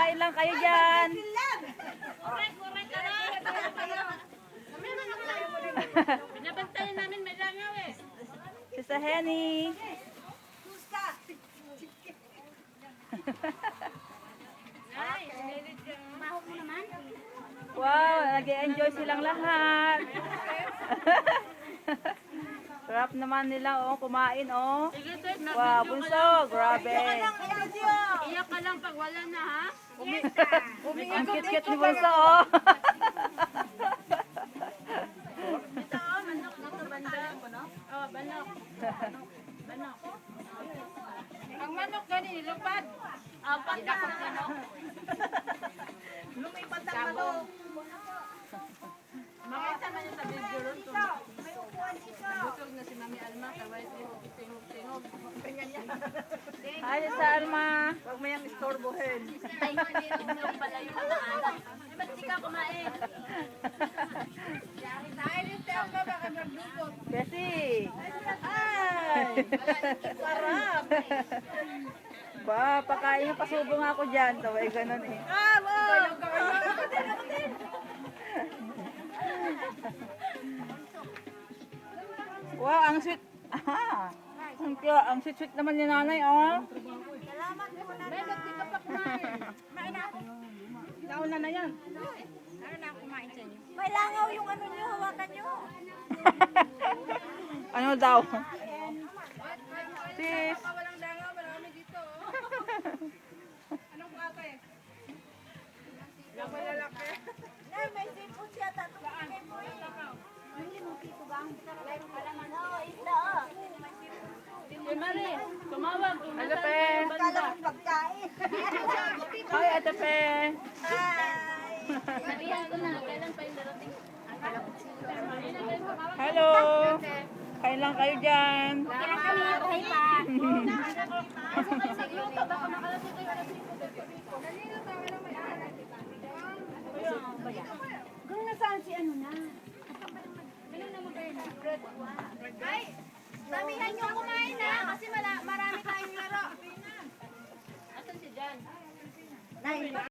kain lang kayo dyan. Binabantayan namin may langaw eh. Si sa Henny. Mahok mo naman. Wow, nag-enjoy silang lahat. Sarap naman nila kumain Sige, Ted, Wow, bunso, grabe. iyak ka lang pag wala na ha. Ang cute-cute ni bunso Ito, manok dito banda. Oh, manok. Manok. Ang manok gani, lupad. Apat na manok. Lumipat ang manok. Makita man yung sa video ron. Busog na si Mami Alma, kaway tingog-tingog. Hi, sa Alma. Huwag mo yung istorbohin. Ay, hindi rin pala yung alaala. Ba't di ka kumain? Dahil ito ako baka magdukot. Kasi, Sarap. ba, pakain niyo, pasubo nga ako dyan. Taway ganun eh. Wow, ang sweet. Aha. Ang sweet naman ni nanay, oh. May, ba't di ka pa kumain? Nauna na yan. Ano na kumain sa inyo? May langaw yung ano nyo, hawakan nyo. Ano daw? Sis. Walang dangaw, marami dito. Anong klase? Lalaki. Nay, may sipon siya, tatungin mo eh. Si Mari, tumawag. Kung Ate nasaan Pe. yung banda. Kala mo pagkain. Hi, Ate Pe. Hi. Sabihan ko na, kailan pa yung darating? Hello. Kain lang kayo dyan. Kaya kami, buhay pa. Sigluto, baka makalasin kayo alas 5. Kung nasaan si ano na? Ay, sabihan nyo kumain na kasi marami tayong laro. Asan si Jan? Nay,